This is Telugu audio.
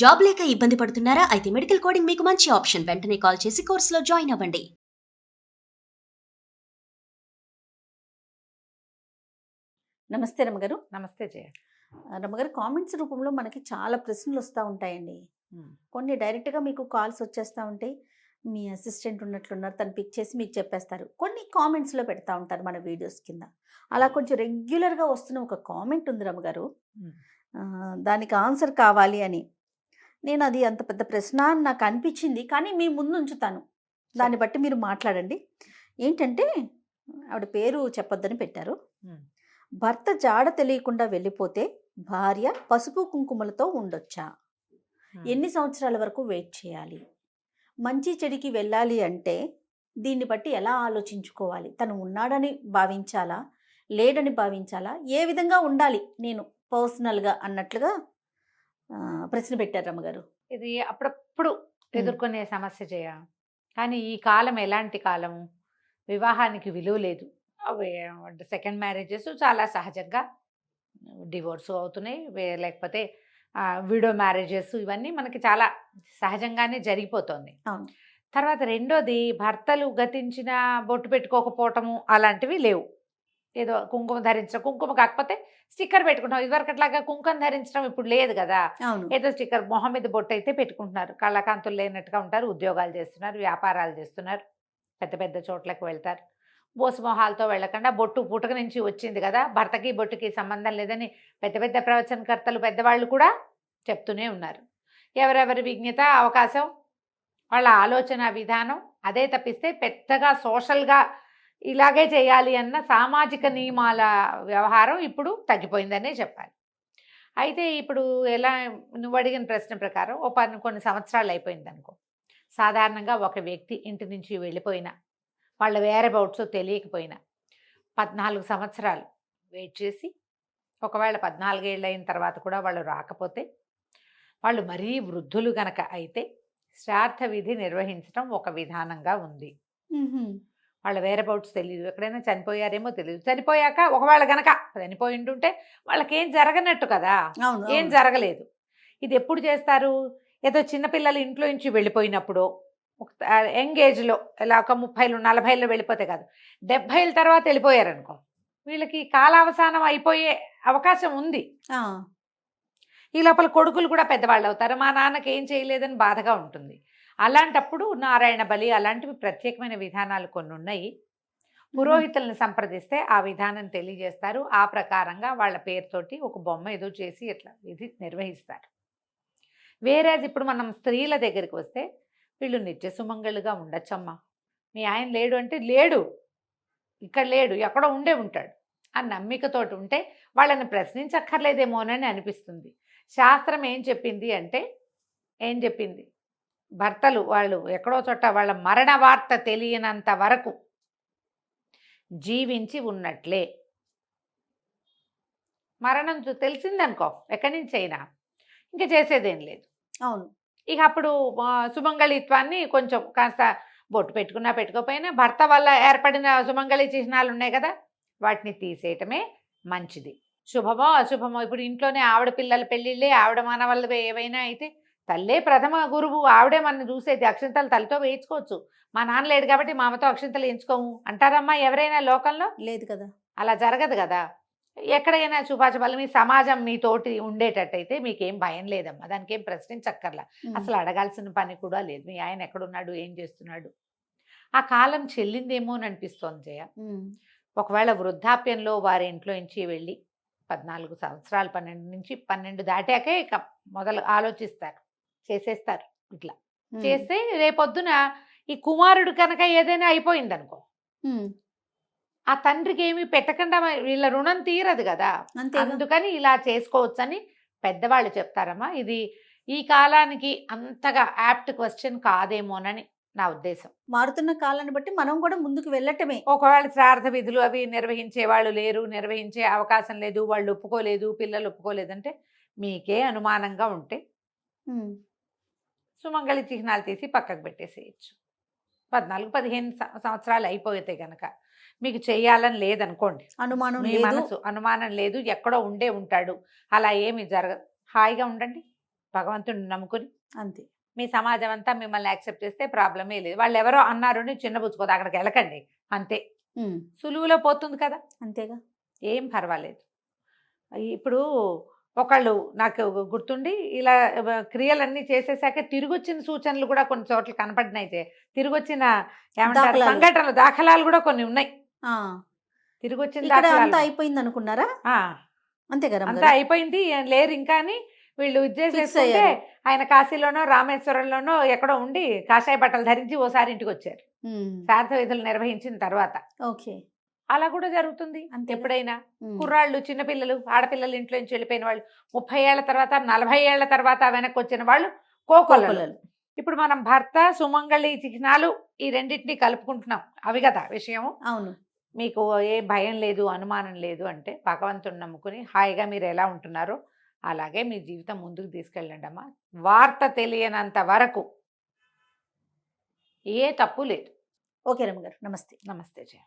జాబ్ లేక ఇబ్బంది పడుతున్నారా? అయితే మెడికల్ కోడింగ్ మీకు మంచి ఆప్షన్. వెంటనే కాల్ చేసి కోర్సులో జాయిన్ అవ్వండి. నమస్తే రమ్మగారు. నమస్తే జయ. రమ్మగారు, కామెంట్స్ రూపంలో మనకి చాలా ప్రశ్నలు వస్తూ ఉంటాయండి. కొన్ని డైరెక్ట్గా మీకు కాల్స్ వచ్చేస్తూ ఉంటాయి. మీ అసిస్టెంట్ ఉన్నట్లున్నారు, తను పిక్ చేసి మీకు చెప్పేస్తారు. కొన్ని కామెంట్స్లో పెడతా ఉంటారు మన వీడియోస్ కింద. అలా కొంచెం రెగ్యులర్గా వస్తున్న ఒక కామెంట్ ఉంది రమ్మగారు, దానికి ఆన్సర్ కావాలి అని. నేను అది అంత పెద్ద ప్రశ్న అని నాకు అనిపించింది, కానీ మీ ముందు ఉంచుతాను, దాన్ని బట్టి మీరు మాట్లాడండి. ఏంటంటే, ఆవిడ పేరు చెప్పొద్దని పెట్టారు. భర్త జాడ తెలియకుండా వెళ్ళిపోతే భార్య పసుపు కుంకుమలతో ఉండొచ్చా? ఎన్ని సంవత్సరాల వరకు వెయిట్ చేయాలి? మంచి చెడికి వెళ్ళాలి అంటే దీన్ని బట్టి ఎలా ఆలోచించుకోవాలి? తను ఉన్నాడని భావించాలా, లేడని భావించాలా, ఏ విధంగా ఉండాలి నేను పర్సనల్గా అన్నట్లుగా ప్రశ్న పెట్టారు రమ్మగారు. ఇది అప్పుడప్పుడు ఎదుర్కొనే సమస్య జయ. కానీ ఈ కాలం ఎలాంటి కాలం? వివాహానికి విలువ లేదు. సెకండ్ మ్యారేజెస్ చాలా సహజంగా డివోర్స్ అవుతున్నాయి, లేకపోతే విడో మ్యారేజెస్, ఇవన్నీ మనకి చాలా సహజంగానే జరిగిపోతుంది. తర్వాత రెండోది, భర్తలు గతించిన బొట్టు పెట్టుకోకపోవటము అలాంటివి లేవు. ఏదో కుంకుమ ధరించడం, కుంకుమ కాకపోతే స్టిక్కర్ పెట్టుకుంటాం. ఇదివరకట్లాగా కుంకుమ ధరించడం ఇప్పుడు లేదు కదా. ఏదో స్టిక్కర్, మొహం మీద బొట్టు అయితే పెట్టుకుంటున్నారు. కళ్ళకాంతులు లేనట్టుగా ఉంటారు, ఉద్యోగాలు చేస్తున్నారు, వ్యాపారాలు చేస్తున్నారు, పెద్ద పెద్ద చోట్లకు వెళ్తారు. బోసు మొహాలతో వెళ్ళకుండా బొట్టు పుట్టుక నుంచి వచ్చింది కదా, భర్తకి బొట్టుకి సంబంధం లేదని పెద్ద పెద్ద ప్రవచనకర్తలు పెద్దవాళ్ళు కూడా చెప్తూనే ఉన్నారు. ఎవరెవరి విజ్ఞత, అవకాశం, వాళ్ళ ఆలోచన విధానం అదే తప్పిస్తే పెద్దగా సోషల్గా ఇలాగే చేయాలి అన్న సామాజిక నియమాల వ్యవహారం ఇప్పుడు తగ్గిపోయిందనే చెప్పాలి. అయితే ఇప్పుడు ఎలా, నువ్వు అడిగిన ప్రశ్న ప్రకారం కొన్ని సంవత్సరాలు అయిపోయింది అనుకో, సాధారణంగా ఒక వ్యక్తి ఇంటి నుంచి వెళ్ళిపోయినా, వాళ్ళ వేరబౌట్స్ తెలియకపోయినా 14 సంవత్సరాలు వెయిట్ చేసి, ఒకవేళ 14 ఏళ్ళు అయిన తర్వాత కూడా వాళ్ళు రాకపోతే, వాళ్ళు మరీ వృద్ధులు గనక అయితే శ్రాద్ధ విధి నిర్వహించడం ఒక విధానంగా ఉంది. వాళ్ళ వేరబౌట్స్ తెలియదు, ఎక్కడైనా చనిపోయారేమో తెలియదు. చనిపోయాక ఒకవేళ గనక చనిపోయి ఉంటుంటే వాళ్ళకేం జరగనట్టు కదా, ఏం జరగలేదు. ఇది ఎప్పుడు చేస్తారు? ఏదో చిన్నపిల్లలు ఇంట్లో నుంచి వెళ్ళిపోయినప్పుడు, యంగ్ ఏజ్లో, ఇలా ఒక 30, 40 వెళ్ళిపోతే కాదు, 70 తర్వాత వెళ్ళిపోయారనుకో, వీళ్ళకి కాలావసానం అయిపోయే అవకాశం ఉంది. ఈ లోపల కొడుకులు కూడా పెద్దవాళ్ళు అవుతారు, మా నాన్నకి ఏం చేయలేదని బాధగా ఉంటుంది. అలాంటప్పుడు నారాయణ బలి అలాంటివి ప్రత్యేకమైన విధానాలు కొన్ని ఉన్నాయి. పురోహితులను సంప్రదిస్తే ఆ విధానం తెలియజేస్తారు. ఆ ప్రకారంగా వాళ్ళ పేరుతోటి ఒక బొమ్మ ఏదో చేసి ఇట్లా ఇది నిర్వహిస్తారు. వేరే ఇప్పుడు మనం స్త్రీల దగ్గరికి వస్తే, వీళ్ళు నిత్య సుమంగళుగా ఉండొచ్చమ్మా, మీ ఆయన లేడు అంటే లేడు, ఇక్కడ లేడు, ఎక్కడో ఉంటాడు ఆ నమ్మికతోటి ఉంటే వాళ్ళని ప్రశ్నించక్కర్లేదేమోనని అనిపిస్తుంది. శాస్త్రం ఏం చెప్పింది అంటే, ఏం చెప్పింది, భర్తలు వాళ్ళు ఎక్కడో చోట వాళ్ళ మరణ వార్త తెలియనంత వరకు జీవించి ఉన్నట్లే. మరణం తెలిసిందనుకో ఎక్కడి నుంచి అయినా ఇంకా చేసేదేం లేదు. అవును, ఇక అప్పుడు సుమంగళిత్వాన్ని కొంచెం కాస్త బొట్టు పెట్టుకున్నా పెట్టుకోకపోయినా భర్త వల్ల ఏర్పడిన సుమంగళి చిహ్నాలు ఉన్నాయి కదా, వాటిని తీసేయటమే మంచిది. శుభమో అశుభమో, ఇప్పుడు ఇంట్లోనే ఆవిడ పిల్లల పెళ్ళిళ్ళే, ఆవిడ మన వల్ల ఏవైనా అయితే తల్లే ప్రథమ గురువు, ఆవిడే మన చూసేది. అక్షింతలు తలతో వేయించుకోవచ్చు, మా నాన్న లేడు కాబట్టి మామతో అక్షింతలు వేయించుకోము అంటారమ్మా ఎవరైనా లోకంలో? లేదు కదా, అలా జరగదు కదా. ఎక్కడైనా శుభాశుభాలు మీ సమాజం మీతోటి ఉండేటట్టయితే మీకేం భయం లేదమ్మా, దానికి ఏం ప్రశ్నించక్కర్లా, అసలు అడగాల్సిన పని కూడా లేదు. మీ ఆయన ఎక్కడున్నాడు, ఏం చేస్తున్నాడు, ఆ కాలం చెల్లిందేమో అని అనిపిస్తోంది జయ. ఒకవేళ వృద్ధాప్యంలో వారి ఇంట్లో నుంచి వెళ్ళి 14 సంవత్సరాలు, 12 నుంచి 12 దాటాకే ఇక మొదలు ఆలోచిస్తారు, చేసేస్తారు. ఇట్లా చేస్తే రేపొద్దున ఈ కుమారుడు కనుక ఏదైనా అయిపోయిందనుకో, ఆ తండ్రికి ఏమి పెట్టకుండా వీళ్ళ రుణం తీరదు కదా, అందుకని ఇలా చేసుకోవచ్చని పెద్దవాళ్ళు చెప్తారమ్మా. ఇది ఈ కాలానికి అంతగా యాప్ట్ క్వశ్చన్ కాదేమోనని నా ఉద్దేశం. మారుతున్న కాలాన్ని బట్టి మనం కూడా ముందుకు వెళ్ళటమే. ఒకవేళ శ్రాద్ధ విధులు అవి నిర్వహించే వాళ్ళు లేరు, నిర్వహించే అవకాశం లేదు, వాళ్ళు ఒప్పుకోలేదు, పిల్లలు ఒప్పుకోలేదంటే మీకే అనుమానంగా ఉంటే సుమంగళి చిహ్నాలు తీసి పక్కకు పెట్టేసేయచ్చు. 14, 15 సంవత్సరాలు అయిపోతే కనుక మీకు చెయ్యాలని లేదనుకోండి, అనుమానం మీ మనసు అనుమానం లేదు, ఎక్కడో ఉంటాడు, అలా ఏమి జరగదు, హాయిగా ఉండండి. భగవంతుడిని నమ్ముకుని అంతే. మీ సమాజం అంతా మిమ్మల్ని యాక్సెప్ట్ చేస్తే ప్రాబ్లమే లేదు. వాళ్ళు ఎవరో అన్నారు అని చిన్నబుచ్చుకోదు, అక్కడికి వెళ్ళకండి అంతే. ఉమ్, సులువులో పోతుంది కదా, అంతేగా. ఏం పర్వాలేదు. ఇప్పుడు ఒకళ్ళు నాకు గుర్తుండి ఇలా క్రియలన్నీ చేసేసాక తిరిగొచ్చిన సూచనలు కూడా కొన్ని చోట్ల కనపడినాయి. తిరిగొచ్చిన ఏమంటారు దాఖలాలు. సంఘటనలు, దాఖలాలు కూడా కొన్ని ఉన్నాయి. ఆ, తిరిగొచ్చిన ఇక్కడ అంతా దాఖలాలు. అయిపోయింది అనుకున్నారా? ఆ, అంతే కదా అంతా అయిపోయింది, ఏం లేరు ఇంకా అని వీళ్ళు ఇది చేసేస్తుంటే అయ్యారు. ఆయన కాశీలోనో రామేశ్వరంలోనో ఎక్కడో ఉండి కాషాయ బట్టలు ధరించి ఓసారి ఇంటికి వచ్చారు శ్రాద్ధ విధులు నిర్వహించిన తర్వాత. ఓకే. అలా కూడా జరుగుతుంది అంతే. ఎప్పుడైనా. కుర్రాళ్ళు, చిన్నపిల్లలు, ఆడపిల్లలు ఇంట్లో నుంచి వెళ్ళిపోయిన వాళ్ళు 30 ఏళ్ల తర్వాత 40 ఏళ్ల తర్వాత వెనక్కి వచ్చిన వాళ్ళు కోకొల్లలు. ఇప్పుడు మనం భర్త, సుమంగళి చిహ్నాలు ఈ రెండింటినీ కలుపుకుంటున్నాం, అవి కదా విషయం. అవును. మీకు ఏ భయం లేదు, అనుమానం లేదు అంటే భగవంతుని నమ్ముకుని హాయిగా మీరు ఎలా ఉంటున్నారో అలాగే మీ జీవితం ముందుకు తీసుకెళ్ళండి అమ్మా. వార్త తెలియనంత వరకు ఏ తప్పు లేదు. ఓకే రమ్య గారు, నమస్తే. నమస్తే జయ.